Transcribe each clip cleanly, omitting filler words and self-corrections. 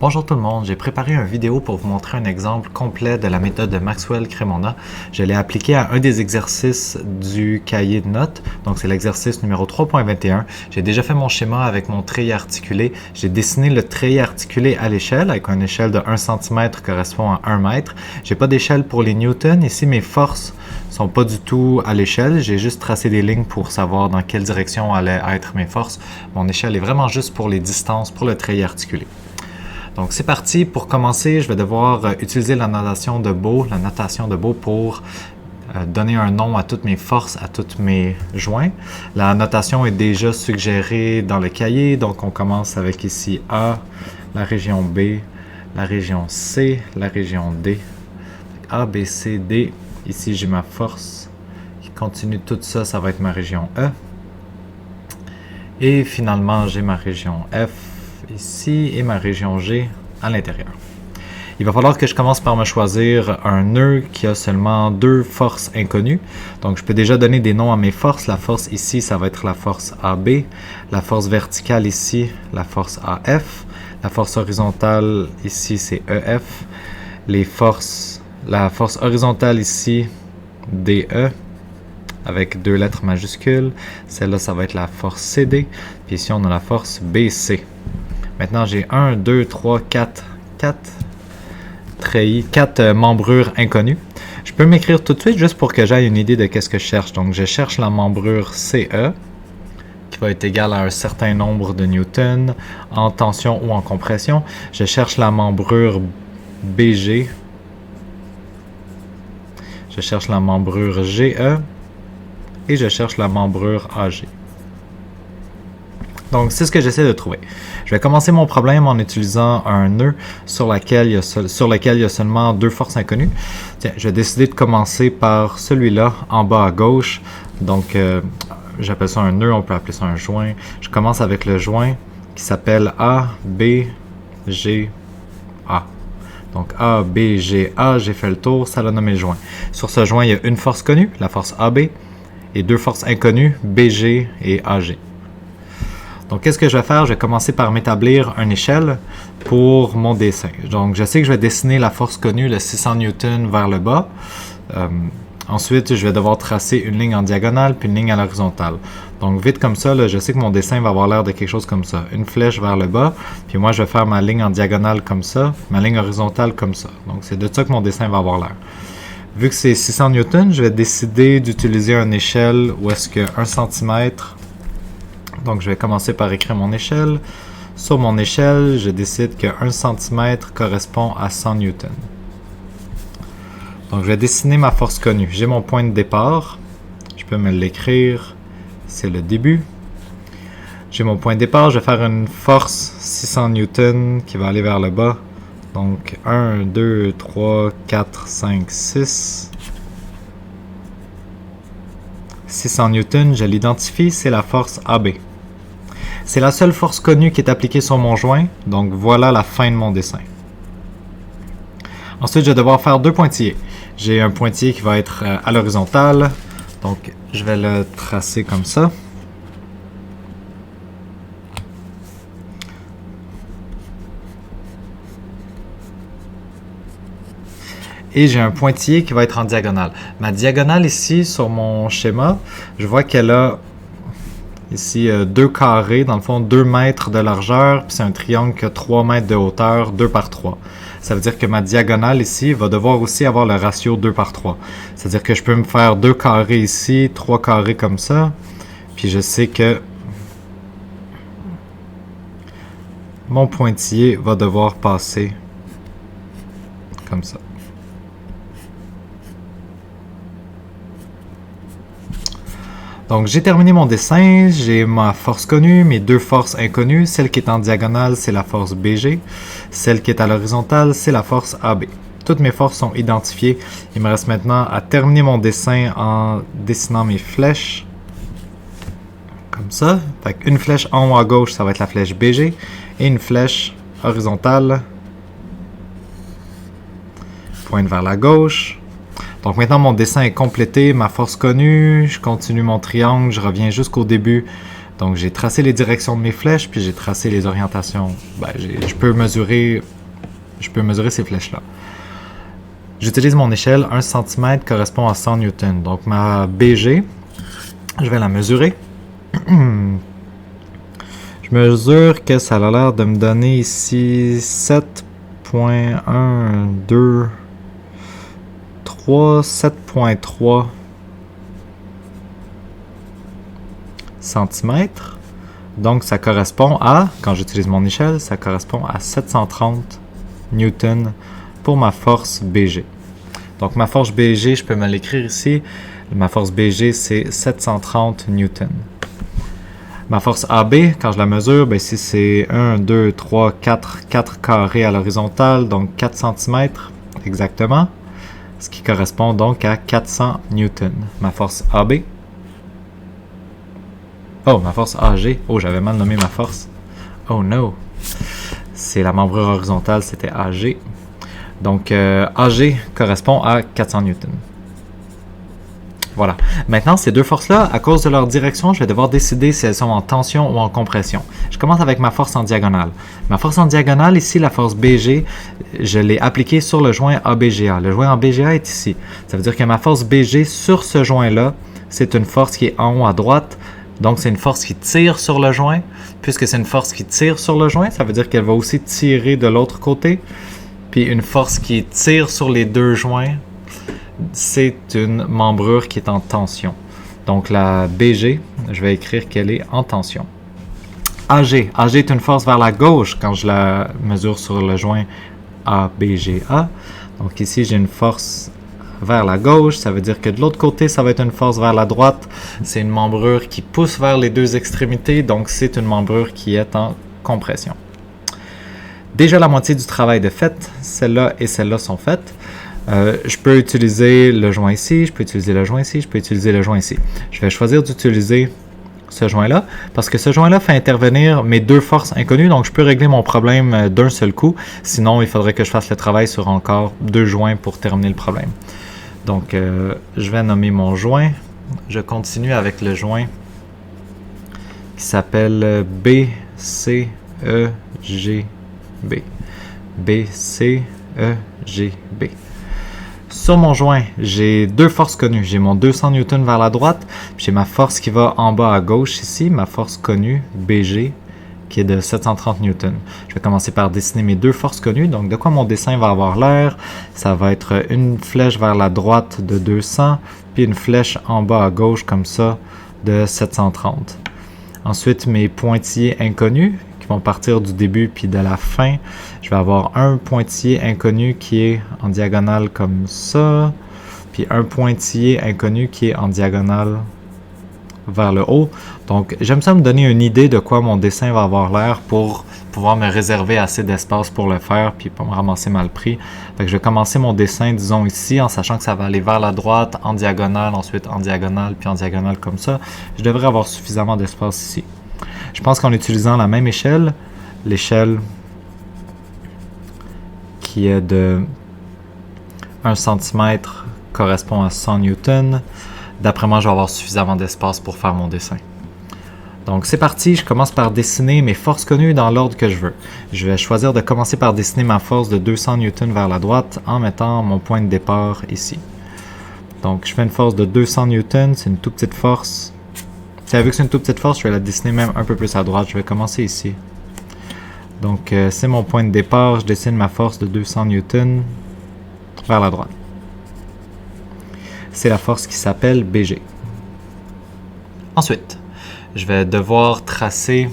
Bonjour tout le monde, j'ai préparé une vidéo pour vous montrer un exemple complet de la méthode de Maxwell-Cremona. Je l'ai appliqué à un des exercices du cahier de notes, donc c'est l'exercice numéro 3.21. J'ai déjà fait mon schéma avec mon treillis articulé. J'ai dessiné le treillis articulé à l'échelle, avec une échelle de 1 cm correspond à 1 mètre. J'ai pas d'échelle pour les newtons. Ici, mes forces sont pas du tout à l'échelle. J'ai juste tracé des lignes pour savoir dans quelle direction allaient être mes forces. Mon échelle est vraiment juste pour les distances, pour le treillis articulé. Donc c'est parti. Pour commencer, je vais devoir utiliser la notation de Bow, pour donner un nom à toutes mes forces, à tous mes joints. La notation est déjà suggérée dans le cahier, donc on commence avec ici A, la région B, la région C, la région D. A, B, C, D. Ici j'ai ma force qui continue tout ça, ça va être ma région E. Et finalement j'ai ma région F ici et ma région G à l'intérieur. Il va falloir que je commence par me choisir un nœud qui a seulement deux forces inconnues. Donc je peux déjà donner des noms à mes forces. La force ici, ça va être la force AB. La force verticale ici, la force AF. La force horizontale ici, c'est EF. La force horizontale ici, DE, avec deux lettres majuscules. Celle-là, ça va être la force CD. Puis ici, on a la force BC. Maintenant, j'ai 1, 2, 3, 4 treillis, 4 membrures inconnues. Je peux m'écrire tout de suite juste pour que j'aie une idée de qu'est-ce que je cherche. Donc, je cherche la membrure CE, qui va être égale à un certain nombre de newtons en tension ou en compression. Je cherche la membrure BG. Je cherche la membrure GE. Et je cherche la membrure AG. Donc, c'est ce que j'essaie de trouver. Je vais commencer mon problème en utilisant un nœud sur lequel il y a seulement deux forces inconnues. Tiens, je vais décider de commencer par celui-là, en bas à gauche. Donc, j'appelle ça un nœud, on peut appeler ça un joint. Je commence avec le joint qui s'appelle A, B, G, A. Donc, A, B, G, A, j'ai fait le tour, ça l'a nommé le joint. Sur ce joint, il y a une force connue, la force AB, et deux forces inconnues, BG et AG. Donc, qu'est-ce que je vais faire? Je vais commencer par m'établir une échelle pour mon dessin. Donc, je sais que je vais dessiner la force connue, le 600 Newton, vers le bas. Ensuite, je vais devoir tracer une ligne en diagonale puis une ligne à l'horizontale. Donc, vite comme ça, là, je sais que mon dessin va avoir l'air de quelque chose comme ça. Une flèche vers le bas, puis moi, je vais faire ma ligne en diagonale comme ça, ma ligne horizontale comme ça. Donc, c'est de ça que mon dessin va avoir l'air. Vu que c'est 600 Newton, je vais décider d'utiliser une échelle où est-ce que 1 cm. Donc, je vais commencer par écrire mon échelle. Sur mon échelle, je décide que 1 cm correspond à 100 newtons. Donc, je vais dessiner ma force connue. J'ai mon point de départ. Je peux me l'écrire. C'est le début. J'ai mon point de départ. Je vais faire une force 600 newtons qui va aller vers le bas. Donc, 1, 2, 3, 4, 5, 6. 600 newtons, je l'identifie, c'est la force AB. C'est la seule force connue qui est appliquée sur mon joint, donc voilà la fin de mon dessin. Ensuite, je vais devoir faire deux pointillés. J'ai un pointillé qui va être à l'horizontale, donc je vais le tracer comme ça. Et j'ai un pointillé qui va être en diagonale. Ma diagonale ici, sur mon schéma, je vois qu'elle a ici 2 carrés, dans le fond 2 mètres de largeur, puis c'est un triangle qui a 3 mètres de hauteur, 2 par 3. Ça veut dire que ma diagonale ici va devoir aussi avoir le ratio 2 par 3. C'est-à-dire que je peux me faire 2 carrés ici, 3 carrés comme ça, puis je sais que mon pointillé va devoir passer comme ça. Donc, j'ai terminé mon dessin, j'ai ma force connue, mes deux forces inconnues. Celle qui est en diagonale, c'est la force BG. Celle qui est à l'horizontale, c'est la force AB. Toutes mes forces sont identifiées. Il me reste maintenant à terminer mon dessin en dessinant mes flèches. Comme ça. Fait qu'une flèche en haut à gauche, ça va être la flèche BG. Et une flèche horizontale pointe vers la gauche. Donc maintenant, mon dessin est complété, ma force connue, je continue mon triangle, je reviens jusqu'au début Donc j'ai tracé les directions de mes flèches, puis j'ai tracé les orientations. Ben, je peux mesurer ces flèches-là. J'utilise mon échelle, 1 cm correspond à 100 newtons. Donc ma BG, je vais la mesurer. Je mesure que ça a l'air de me donner ici 7.3 cm. Donc ça correspond à, quand j'utilise mon échelle, ça correspond à 730 newtons pour ma force BG. Donc ma force BG, je peux me l'écrire ici. Ma force BG, c'est 730 newtons. Ma force AB, quand je la mesure, ben ici c'est 1, 2, 3, 4 carrés à l'horizontale, donc 4 cm exactement, ce qui correspond donc à 400 newtons. Ma force AB. Oh, ma force AG. Oh, j'avais mal nommé ma force. Oh no. C'est la membrure horizontale, c'était AG. Donc AG correspond à 400 newtons. Voilà. Maintenant, ces deux forces-là, à cause de leur direction, je vais devoir décider si elles sont en tension ou en compression. Je commence avec ma force en diagonale. Ma force en diagonale, ici, la force BG, je l'ai appliquée sur le joint ABGA. Le joint ABGA est ici. Ça veut dire que ma force BG sur ce joint-là, c'est une force qui est en haut à droite. Donc, c'est une force qui tire sur le joint. Puisque c'est une force qui tire sur le joint, ça veut dire qu'elle va aussi tirer de l'autre côté. Puis une force qui tire sur les deux joints, c'est une membrure qui est en tension. Donc la BG, je vais écrire qu'elle est en tension. AG est une force vers la gauche quand je la mesure sur le joint ABGA. Donc ici, j'ai une force vers la gauche. Ça veut dire que de l'autre côté, ça va être une force vers la droite. C'est une membrure qui pousse vers les deux extrémités. Donc c'est une membrure qui est en compression. Déjà la moitié du travail de fait. Celle-là et celle-là sont faites. Je peux utiliser le joint ici, je peux utiliser le joint ici, je peux utiliser le joint ici. Je vais choisir d'utiliser ce joint-là parce que ce joint-là fait intervenir mes deux forces inconnues, donc je peux régler mon problème d'un seul coup. Sinon, il faudrait que je fasse le travail sur encore deux joints pour terminer le problème. Donc, je vais nommer mon joint. Je continue avec le joint qui s'appelle BCEGB. BCEGB. Sur mon joint, j'ai deux forces connues. J'ai mon 200 newtons vers la droite, puis j'ai ma force qui va en bas à gauche ici, ma force connue, BG, qui est de 730 newtons. Je vais commencer par dessiner mes deux forces connues. Donc, de quoi mon dessin va avoir l'air? Ça va être une flèche vers la droite de 200, puis une flèche en bas à gauche, comme ça, de 730. Ensuite, mes pointillés inconnus, qui vont partir du début puis de la fin. Je vais avoir un pointillé inconnu qui est en diagonale comme ça, puis un pointillé inconnu qui est en diagonale vers le haut. Donc, j'aime ça me donner une idée de quoi mon dessin va avoir l'air pour pouvoir me réserver assez d'espace pour le faire puis pas me ramasser mal pris. Fait que je vais commencer mon dessin, disons ici, en sachant que ça va aller vers la droite, en diagonale, ensuite en diagonale, puis en diagonale comme ça. Je devrais avoir suffisamment d'espace ici. Je pense qu'en utilisant la même échelle, l'échelle qui est de 1 cm correspond à 100 newtons. D'après moi, je vais avoir suffisamment d'espace pour faire mon dessin. Donc c'est parti, je commence par dessiner mes forces connues dans l'ordre que je veux. Je vais choisir de commencer par dessiner ma force de 200 newtons vers la droite en mettant mon point de départ ici. Donc je fais une force de 200 newtons, c'est une toute petite force. Vu que c'est une toute petite force, je vais la dessiner même un peu plus à droite. Je vais commencer ici. Donc, c'est mon point de départ. Je dessine ma force de 200 newtons vers la droite. C'est la force qui s'appelle BG. Ensuite, je vais devoir tracer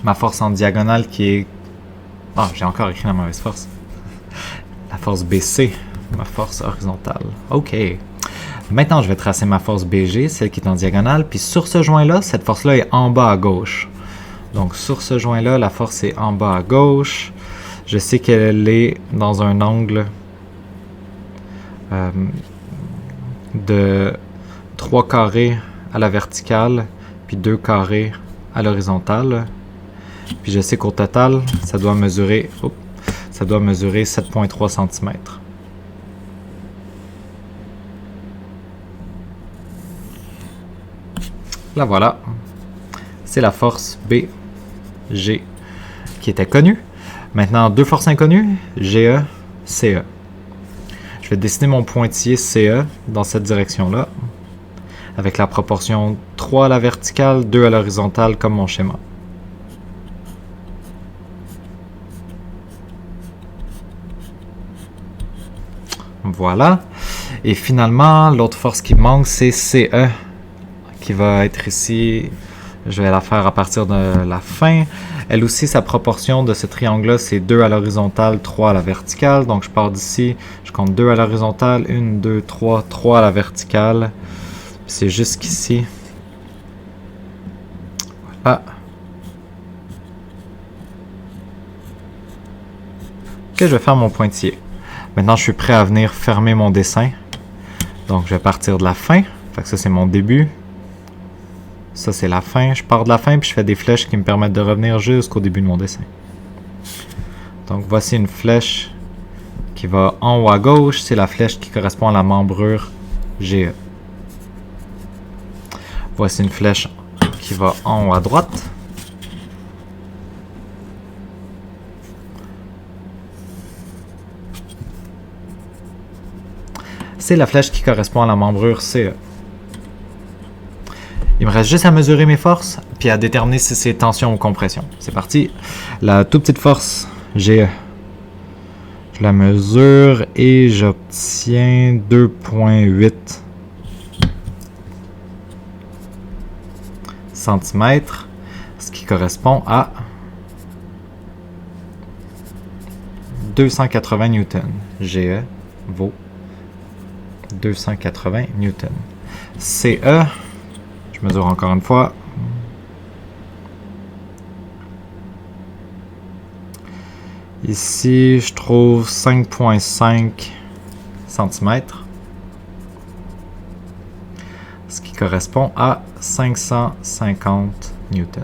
ma force en diagonale qui est... Ah, j'ai encore écrit la mauvaise force. La force BC, ma force horizontale. OK. Maintenant, je vais tracer ma force BG, celle qui est en diagonale. Puis sur ce joint-là, cette force-là est en bas à gauche. Donc sur ce joint-là, la force est en bas à gauche. Je sais qu'elle est dans un angle de 3 carrés à la verticale, puis 2 carrés à l'horizontale. Puis je sais qu'au total, ça doit mesurer 7,3 cm. La voilà. c'est la force BG qui était connue. Maintenant, deux forces inconnues, GE, CE. Je vais dessiner mon pointillé CE dans cette direction-là, avec la proportion 3 à la verticale, 2 à l'horizontale comme mon schéma. Voilà. Et finalement, l'autre force qui manque, c'est CE, qui va être ici. Je vais la faire à partir de la fin. Elle aussi, sa proportion de ce triangle-là, c'est 2 à l'horizontale, 3 à la verticale. Donc, je pars d'ici, je compte 2 à l'horizontale, 1, 2, 3, 3 à la verticale. C'est jusqu'ici. Voilà. Que je vais faire mon pointillé. Maintenant, je suis prêt à venir fermer mon dessin. Donc, je vais partir de la fin. Fait que ça, c'est mon début. Ça, c'est la fin. Je pars de la fin, puis je fais des flèches qui me permettent de revenir jusqu'au début de mon dessin. Donc, voici une flèche qui va en haut à gauche. C'est la flèche qui correspond à la membrure GE. Voici une flèche qui va en haut à droite. C'est la flèche qui correspond à la membrure CE. Il me reste juste à mesurer mes forces, puis à déterminer si c'est tension ou compression. C'est parti. La toute petite force GE. Je la mesure et j'obtiens 2,8 cm, ce qui correspond à 280 newtons. GE vaut 280 newtons. CE, je mesure encore une fois. Ici, je trouve 5,5 cm, ce qui correspond à 550 newtons.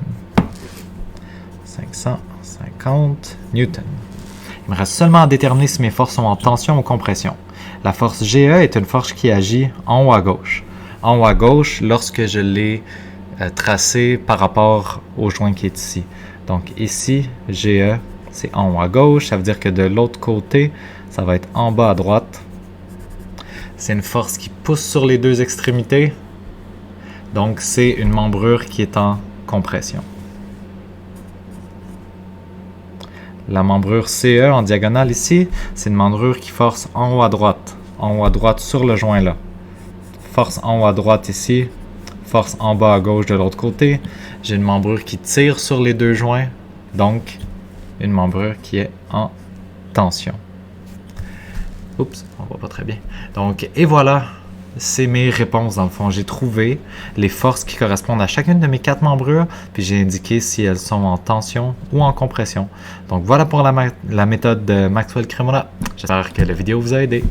550 newtons. Il me reste seulement à déterminer si mes forces sont en tension ou compression. La force GE est une force qui agit en haut à gauche. En haut à gauche, lorsque je l'ai tracé par rapport au joint qui est ici. Donc ici, GE, c'est en haut à gauche. Ça veut dire que de l'autre côté, ça va être en bas à droite. C'est une force qui pousse sur les deux extrémités. Donc c'est une membrure qui est en compression. La membrure CE en diagonale ici, c'est une membrure qui force en haut à droite. En haut à droite sur le joint là. Force en haut à droite ici. Force en bas à gauche de l'autre côté. J'ai une membrure qui tire sur les deux joints. Donc, une membrure qui est en tension. Oups, on voit pas très bien. Donc, et voilà. C'est mes réponses dans le fond. J'ai trouvé les forces qui correspondent à chacune de mes 4 membrures, puis j'ai indiqué si elles sont en tension ou en compression. Donc voilà pour la méthode de Maxwell-Cremonat. J'espère que la vidéo vous a aidé.